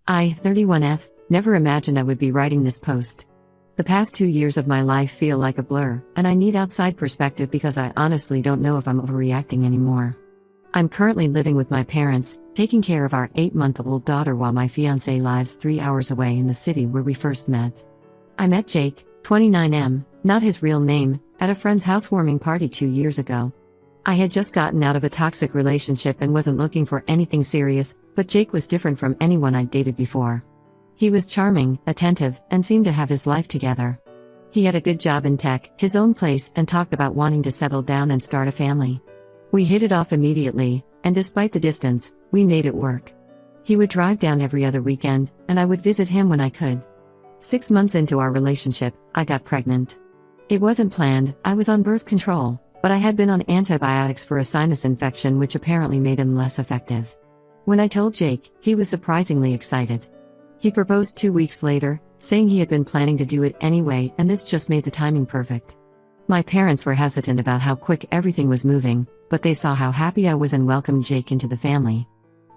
I, 31F, never imagined I would be writing this post. The past 2 years of my life feel like a blur, and I need outside perspective because I honestly don't know if I'm overreacting anymore. I'm currently living with my parents, taking care of our 8-month-old daughter while my fiancé lives 3 hours away in the city where we first met. I met Jake, 29M, not his real name, at a friend's housewarming party 2 years ago. I had just gotten out of a toxic relationship and wasn't looking for anything serious, but Jake was different from anyone I'd dated before. He was charming, attentive, and seemed to have his life together. He had a good job in tech, his own place, and talked about wanting to settle down and start a family. We hit it off immediately, and despite the distance, we made it work. He would drive down every other weekend, and I would visit him when I could. 6 months into our relationship, I got pregnant. It wasn't planned, I was on birth control, but I had been on antibiotics for a sinus infection which apparently made them less effective. When I told Jake, he was surprisingly excited. He proposed 2 weeks later, saying he had been planning to do it anyway, and this just made the timing perfect. My parents were hesitant about how quick everything was moving, but they saw how happy I was and welcomed Jake into the family.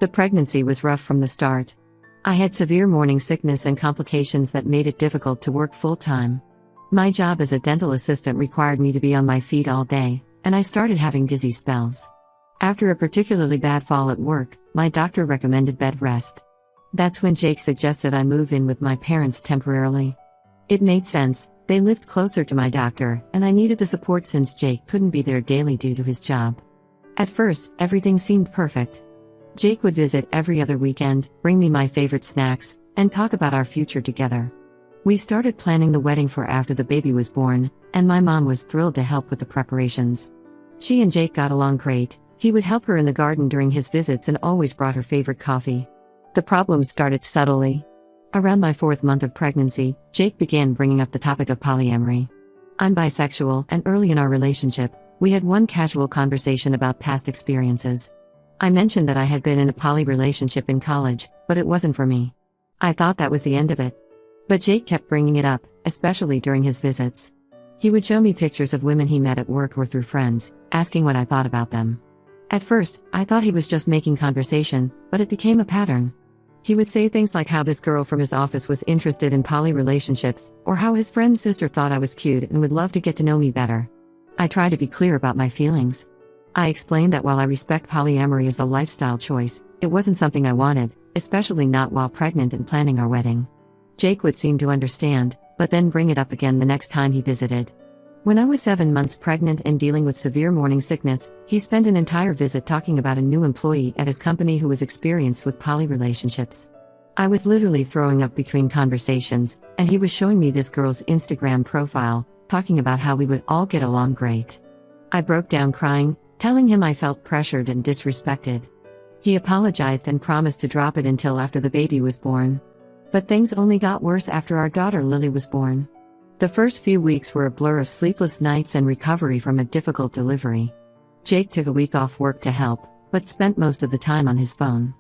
The pregnancy was rough from the start. I had severe morning sickness and complications that made it difficult to work full-time. My job as a dental assistant required me to be on my feet all day, and I started having dizzy spells. After a particularly bad fall at work, my doctor recommended bed rest. That's when Jake suggested I move in with my parents temporarily. It made sense, they lived closer to my doctor, and I needed the support since Jake couldn't be there daily due to his job. At first, everything seemed perfect. Jake would visit every other weekend, bring me my favorite snacks, and talk about our future together. We started planning the wedding for after the baby was born, and my mom was thrilled to help with the preparations. She and Jake got along great. He would help her in the garden during his visits and always brought her favorite coffee. The problems started subtly. Around my 4th month of pregnancy, Jake began bringing up the topic of polyamory. I'm bisexual, and early in our relationship, we had one casual conversation about past experiences. I mentioned that I had been in a poly relationship in college, but it wasn't for me. I thought that was the end of it. But Jake kept bringing it up, especially during his visits. He would show me pictures of women he met at work or through friends, asking what I thought about them. At first, I thought he was just making conversation, but it became a pattern. He would say things like how this girl from his office was interested in poly relationships, or how his friend's sister thought I was cute and would love to get to know me better. I tried to be clear about my feelings. I explained that while I respect polyamory as a lifestyle choice, it wasn't something I wanted, especially not while pregnant and planning our wedding. Jake would seem to understand, but then bring it up again the next time he visited. When I was 7 months pregnant and dealing with severe morning sickness, he spent an entire visit talking about a new employee at his company who was experienced with poly relationships. I was literally throwing up between conversations, and he was showing me this girl's Instagram profile, talking about how we would all get along great. I broke down crying, telling him I felt pressured and disrespected. He apologized and promised to drop it until after the baby was born. But things only got worse after our daughter Lily was born. The first few weeks were a blur of sleepless nights and recovery from a difficult delivery. Jake took a week off work to help, but spent most of the time on his phone.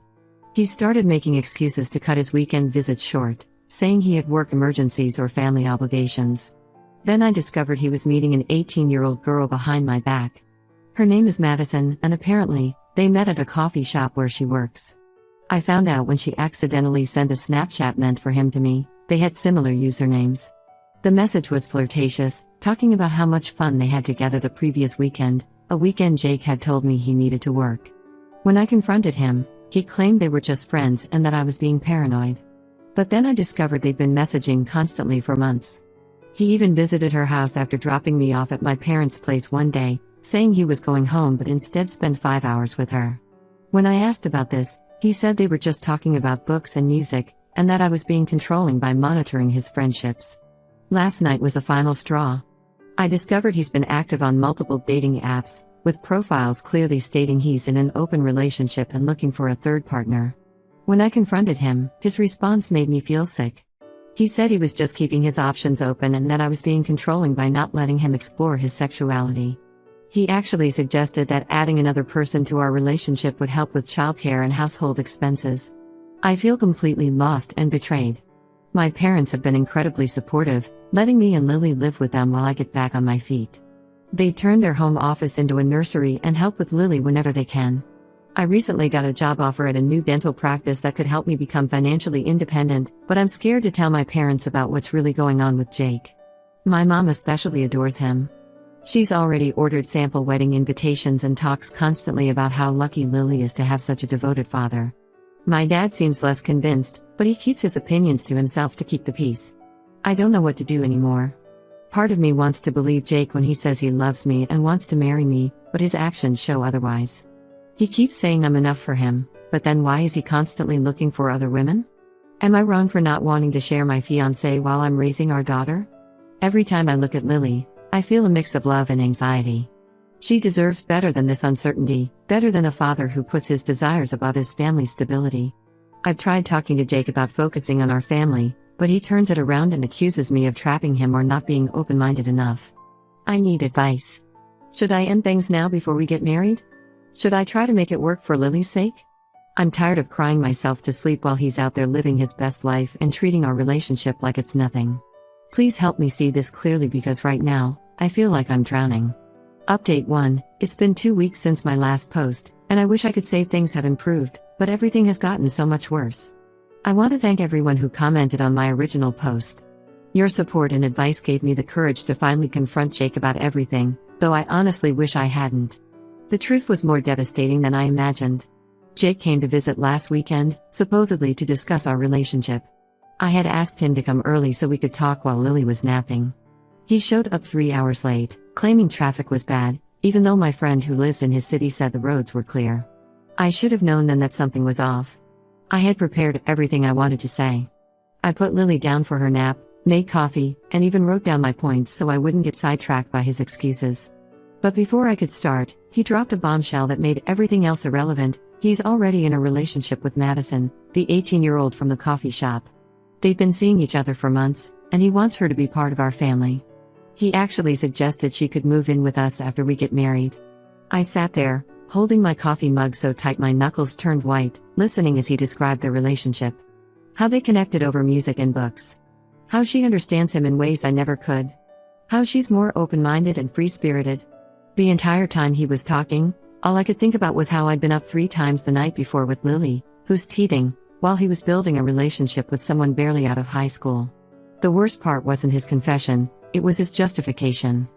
He started making excuses to cut his weekend visits short, saying he had work emergencies or family obligations. Then I discovered he was meeting an 18-year-old girl behind my back. Her name is Madison, and apparently, they met at a coffee shop where she works. I found out when she accidentally sent a Snapchat meant for him to me. They had similar usernames. The message was flirtatious, talking about how much fun they had together the previous weekend, a weekend Jake had told me he needed to work. When I confronted him, he claimed they were just friends and that I was being paranoid. But then I discovered they'd been messaging constantly for months. He even visited her house after dropping me off at my parents' place one day, saying he was going home but instead spent 5 hours with her. When I asked about this, he said they were just talking about books and music, and that I was being controlling by monitoring his friendships. Last night was the final straw. I discovered he's been active on multiple dating apps, with profiles clearly stating he's in an open relationship and looking for a third partner. When I confronted him, his response made me feel sick. He said he was just keeping his options open and that I was being controlling by not letting him explore his sexuality. He actually suggested that adding another person to our relationship would help with childcare and household expenses. I feel completely lost and betrayed. My parents have been incredibly supportive, letting me and Lily live with them while I get back on my feet. They turned their home office into a nursery and help with Lily whenever they can. I recently got a job offer at a new dental practice that could help me become financially independent, but I'm scared to tell my parents about what's really going on with Jake. My mom especially adores him. She's already ordered sample wedding invitations and talks constantly about how lucky Lily is to have such a devoted father. My dad seems less convinced, but he keeps his opinions to himself to keep the peace. I don't know what to do anymore. Part of me wants to believe Jake when he says he loves me and wants to marry me, but his actions show otherwise. He keeps saying I'm enough for him, but then why is he constantly looking for other women? Am I wrong for not wanting to share my fiancé while I'm raising our daughter? Every time I look at Lily, I feel a mix of love and anxiety. She deserves better than this uncertainty, better than a father who puts his desires above his family's stability. I've tried talking to Jake about focusing on our family, but he turns it around and accuses me of trapping him or not being open-minded enough. I need advice. Should I end things now before we get married? Should I try to make it work for Lily's sake? I'm tired of crying myself to sleep while he's out there living his best life and treating our relationship like it's nothing. Please help me see this clearly because right now, I feel like I'm drowning. Update 1. It's been 2 weeks since my last post, and I wish I could say things have improved, but everything has gotten so much worse. I want to thank everyone who commented on my original post. Your support and advice gave me the courage to finally confront Jake about everything, though I honestly wish I hadn't. The truth was more devastating than I imagined. Jake came to visit last weekend, supposedly to discuss our relationship. I had asked him to come early so we could talk while Lily was napping. He showed up 3 hours late, claiming traffic was bad, even though my friend who lives in his city said the roads were clear. I should have known then that something was off. I had prepared everything I wanted to say. I put Lily down for her nap, made coffee, and even wrote down my points so I wouldn't get sidetracked by his excuses. But before I could start, he dropped a bombshell that made everything else irrelevant. He's already in a relationship with Madison, the 18-year-old from the coffee shop. They've been seeing each other for months, and he wants her to be part of our family. He actually suggested she could move in with us after we get married. I sat there, holding my coffee mug so tight my knuckles turned white, listening as he described their relationship. How they connected over music and books. How she understands him in ways I never could. How she's more open-minded and free-spirited. The entire time he was talking, all I could think about was how I'd been up 3 times the night before with Lily, who's teething, while he was building a relationship with someone barely out of high school. The worst part wasn't his confession, it was his justification.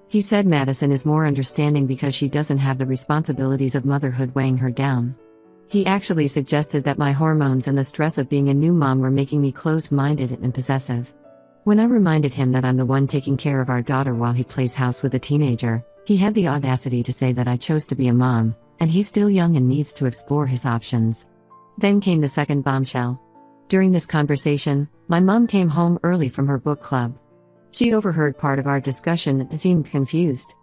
He said Madison is more understanding because she doesn't have the responsibilities of motherhood weighing her down. He actually suggested that my hormones and the stress of being a new mom were making me closed-minded and possessive. When I reminded him that I'm the one taking care of our daughter while he plays house with a teenager, he had the audacity to say that I chose to be a mom, and he's still young and needs to explore his options. Then came the second bombshell. During this conversation, my mom came home early from her book club. She overheard part of our discussion and seemed confused.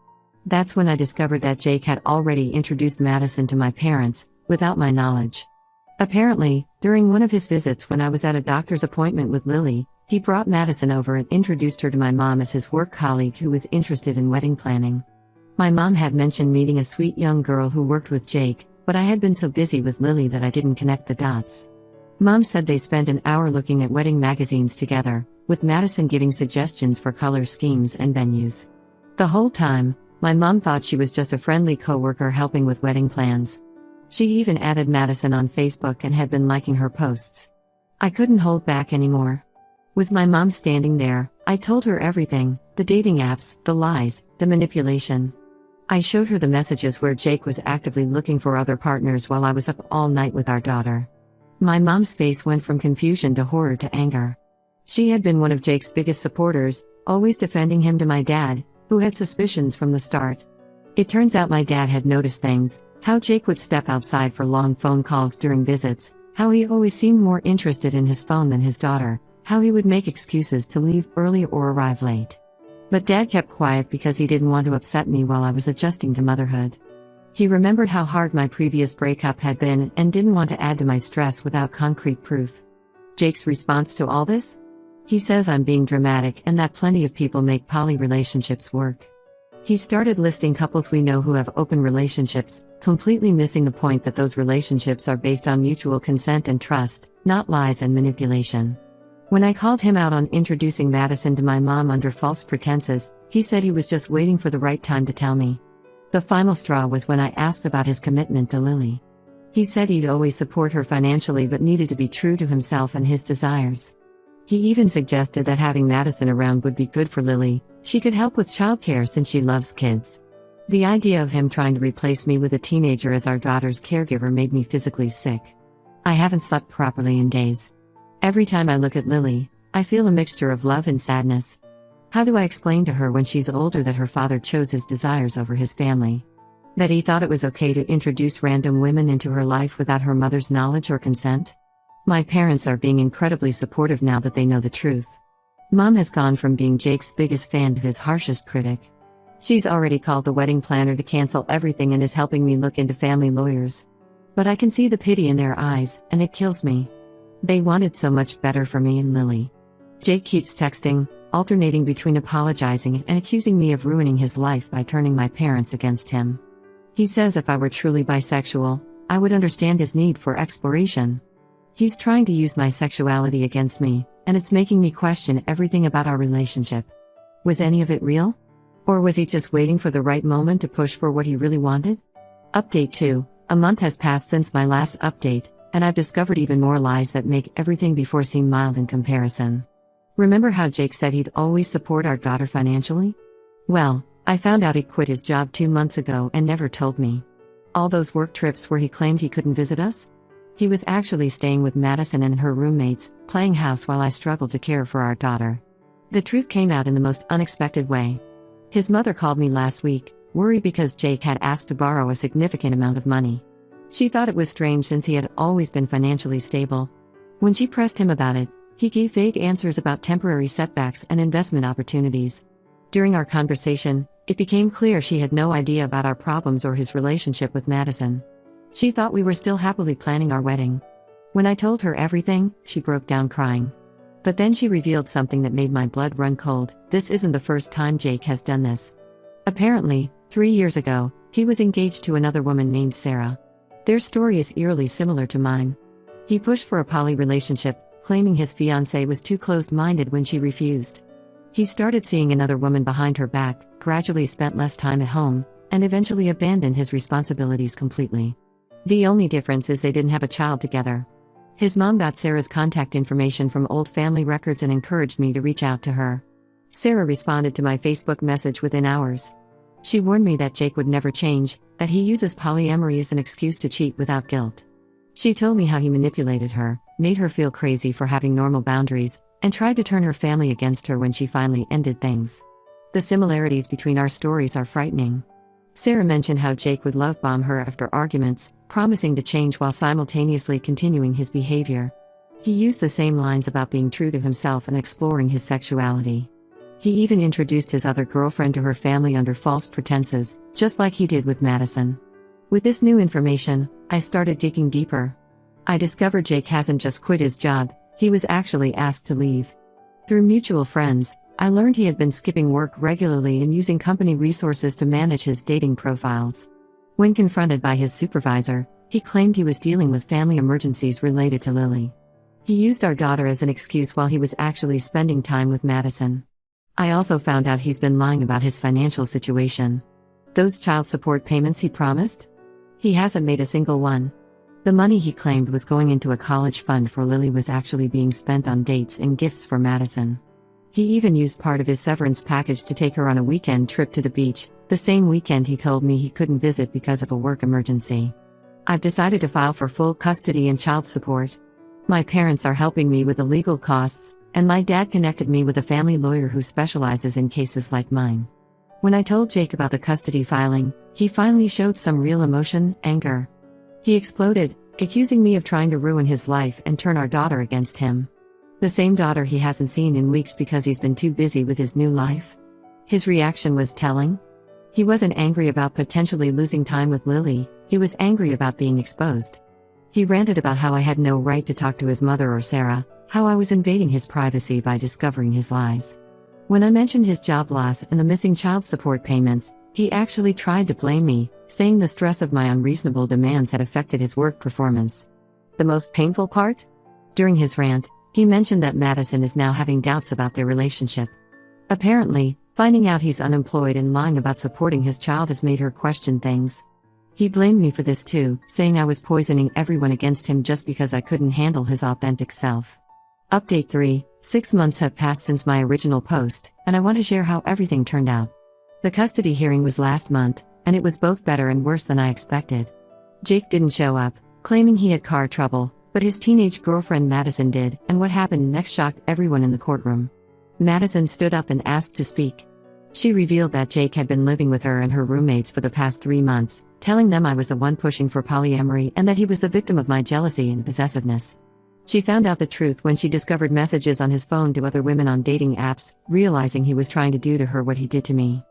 That's when I discovered that Jake had already introduced Madison to my parents, without my knowledge. Apparently, during one of his visits when I was at a doctor's appointment with Lily, he brought Madison over and introduced her to my mom as his work colleague who was interested in wedding planning. My mom had mentioned meeting a sweet young girl who worked with Jake, but I had been so busy with Lily that I didn't connect the dots. Mom said they spent an hour looking at wedding magazines together, with Madison giving suggestions for color schemes and venues. The whole time, my mom thought she was just a friendly coworker helping with wedding plans. She even added Madison on Facebook and had been liking her posts. I couldn't hold back anymore. With my mom standing there, I told her everything, the dating apps, the lies, the manipulation. I showed her the messages where Jake was actively looking for other partners while I was up all night with our daughter. My mom's face went from confusion to horror to anger. She had been one of Jake's biggest supporters, always defending him to my dad, who had suspicions from the start. It turns out my dad had noticed things, how Jake would step outside for long phone calls during visits, how he always seemed more interested in his phone than his daughter, how he would make excuses to leave early or arrive late. But Dad kept quiet because he didn't want to upset me while I was adjusting to motherhood. He remembered how hard my previous breakup had been and didn't want to add to my stress without concrete proof. Jake's response to all this? He says I'm being dramatic and that plenty of people make poly relationships work. He started listing couples we know who have open relationships, completely missing the point that those relationships are based on mutual consent and trust, not lies and manipulation. When I called him out on introducing Madison to my mom under false pretenses, he said he was just waiting for the right time to tell me. The final straw was when I asked about his commitment to Lily. He said he'd always support her financially but needed to be true to himself and his desires. He even suggested that having Madison around would be good for Lily. She could help with childcare since she loves kids. The idea of him trying to replace me with a teenager as our daughter's caregiver made me physically sick. I haven't slept properly in days. Every time I look at Lily, I feel a mixture of love and sadness. How do I explain to her when she's older that her father chose his desires over his family? That he thought it was okay to introduce random women into her life without her mother's knowledge or consent? My parents are being incredibly supportive now that they know the truth. Mom has gone from being Jake's biggest fan to his harshest critic. She's already called the wedding planner to cancel everything and is helping me look into family lawyers. But I can see the pity in their eyes, and it kills me. They wanted so much better for me and Lily. Jake keeps texting, alternating between apologizing and accusing me of ruining his life by turning my parents against him. He says if I were truly bisexual, I would understand his need for exploration. He's trying to use my sexuality against me, and it's making me question everything about our relationship. Was any of it real? Or was he just waiting for the right moment to push for what he really wanted? Update 2. A month has passed since my last update, and I've discovered even more lies that make everything before seem mild in comparison. Remember how Jake said he'd always support our daughter financially? Well, I found out he quit his job 2 months ago and never told me. All those work trips where he claimed he couldn't visit us? He was actually staying with Madison and her roommates, playing house while I struggled to care for our daughter. The truth came out in the most unexpected way. His mother called me last week, worried because Jake had asked to borrow a significant amount of money. She thought it was strange since he had always been financially stable. When she pressed him about it, he gave vague answers about temporary setbacks and investment opportunities. During our conversation, it became clear she had no idea about our problems or his relationship with Madison. She thought we were still happily planning our wedding. When I told her everything, she broke down crying. But then she revealed something that made my blood run cold. This isn't the first time Jake has done this. Apparently, 3 years ago, he was engaged to another woman named Sarah. Their story is eerily similar to mine. He pushed for a poly relationship, claiming his fiancé was too closed-minded when she refused. He started seeing another woman behind her back, gradually spent less time at home, and eventually abandoned his responsibilities completely. The only difference is they didn't have a child together. His mom got Sarah's contact information from old family records and encouraged me to reach out to her. Sarah responded to my Facebook message within hours. She warned me that Jake would never change, that he uses polyamory as an excuse to cheat without guilt. She told me how he manipulated her, made her feel crazy for having normal boundaries, and tried to turn her family against her when she finally ended things. The similarities between our stories are frightening. Sarah mentioned how Jake would love bomb her after arguments, promising to change while simultaneously continuing his behavior. He used the same lines about being true to himself and exploring his sexuality. He even introduced his other girlfriend to her family under false pretenses, just like he did with Madison. With this new information, I started digging deeper. I discovered Jake hasn't just quit his job, he was actually asked to leave. Through mutual friends, I learned he had been skipping work regularly and using company resources to manage his dating profiles. When confronted by his supervisor, he claimed he was dealing with family emergencies related to Lily. He used our daughter as an excuse while he was actually spending time with Madison. I also found out he's been lying about his financial situation. Those child support payments he promised? He hasn't made a single one. The money he claimed was going into a college fund for Lily was actually being spent on dates and gifts for Madison. He even used part of his severance package to take her on a weekend trip to the beach, the same weekend he told me he couldn't visit because of a work emergency. I've decided to file for full custody and child support. My parents are helping me with the legal costs, and my dad connected me with a family lawyer who specializes in cases like mine. When I told Jake about the custody filing, he finally showed some real emotion, anger. He exploded, accusing me of trying to ruin his life and turn our daughter against him. The same daughter he hasn't seen in weeks because he's been too busy with his new life. His reaction was telling. He wasn't angry about potentially losing time with Lily, he was angry about being exposed. He ranted about how I had no right to talk to his mother or Sarah, how I was invading his privacy by discovering his lies. When I mentioned his job loss and the missing child support payments, he actually tried to blame me, saying the stress of my unreasonable demands had affected his work performance. The most painful part? During his rant, he mentioned that Madison is now having doubts about their relationship. Apparently, finding out he's unemployed and lying about supporting his child has made her question things. He blamed me for this too, saying I was poisoning everyone against him just because I couldn't handle his authentic self. Update 3. 6 months have passed since my original post, and I want to share how everything turned out. The custody hearing was last month, and it was both better and worse than I expected. Jake didn't show up, claiming he had car trouble, but his teenage girlfriend Madison did, and what happened next shocked everyone in the courtroom. Madison stood up and asked to speak. She revealed that Jake had been living with her and her roommates for the past 3 months, telling them I was the one pushing for polyamory and that he was the victim of my jealousy and possessiveness. She found out the truth when she discovered messages on his phone to other women on dating apps, realizing he was trying to do to her what he did to me.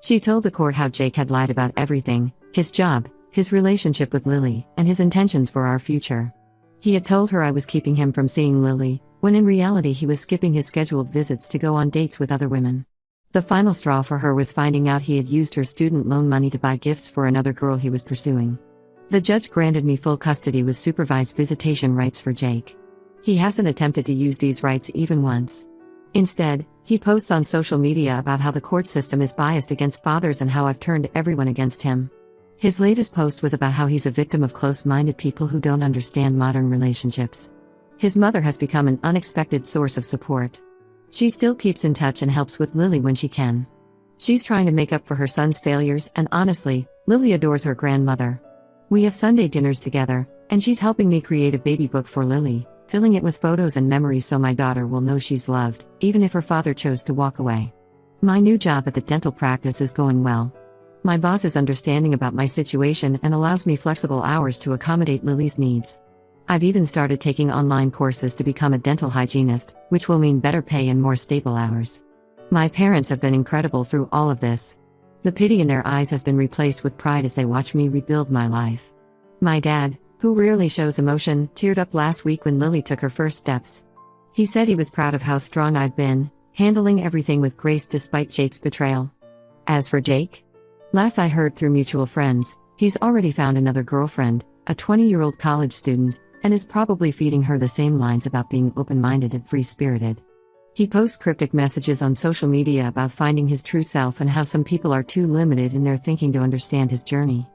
She told the court how Jake had lied about everything: his job, his relationship with Lily, and his intentions for our future. He had told her I was keeping him from seeing Lily, when in reality he was skipping his scheduled visits to go on dates with other women. The final straw for her was finding out he had used her student loan money to buy gifts for another girl he was pursuing. The judge granted me full custody with supervised visitation rights for Jake. He hasn't attempted to use these rights even once. Instead, he posts on social media about how the court system is biased against fathers and how I've turned everyone against him. His latest post was about how he's a victim of close-minded people who don't understand modern relationships. His mother has become an unexpected source of support. She still keeps in touch and helps with Lily when she can. She's trying to make up for her son's failures, and honestly, Lily adores her grandmother. We have Sunday dinners together, and she's helping me create a baby book for Lily, filling it with photos and memories so my daughter will know she's loved, even if her father chose to walk away. My new job at the dental practice is going well. My boss is understanding about my situation and allows me flexible hours to accommodate Lily's needs. I've even started taking online courses to become a dental hygienist, which will mean better pay and more stable hours. My parents have been incredible through all of this. The pity in their eyes has been replaced with pride as they watch me rebuild my life. My dad, who rarely shows emotion, teared up last week when Lily took her first steps. He said he was proud of how strong I've been, handling everything with grace despite Jake's betrayal. As for Jake? Last I heard through mutual friends, he's already found another girlfriend, a 20-year-old college student, and is probably feeding her the same lines about being open-minded and free-spirited. He posts cryptic messages on social media about finding his true self and how some people are too limited in their thinking to understand his journey.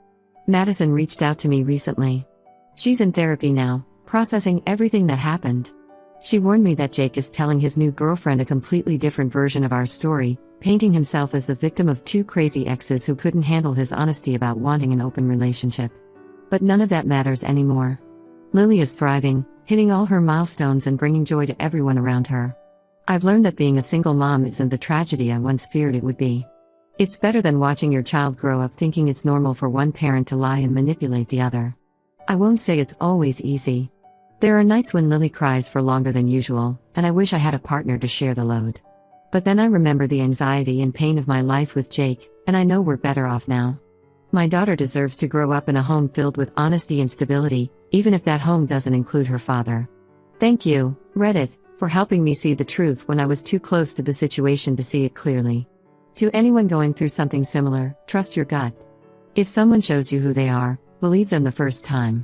Madison reached out to me recently. She's in therapy now, processing everything that happened. She warned me that Jake is telling his new girlfriend a completely different version of our story, painting himself as the victim of 2 crazy exes who couldn't handle his honesty about wanting an open relationship. But none of that matters anymore. Lily is thriving, hitting all her milestones and bringing joy to everyone around her. I've learned that being a single mom isn't the tragedy I once feared it would be. It's better than watching your child grow up thinking it's normal for one parent to lie and manipulate the other. I won't say it's always easy. There are nights when Lily cries for longer than usual, and I wish I had a partner to share the load. But then I remember the anxiety and pain of my life with Jake, and I know we're better off now. My daughter deserves to grow up in a home filled with honesty and stability, even if that home doesn't include her father. Thank you, Reddit, for helping me see the truth when I was too close to the situation to see it clearly. To anyone going through something similar, trust your gut. If someone shows you who they are, believe them the first time.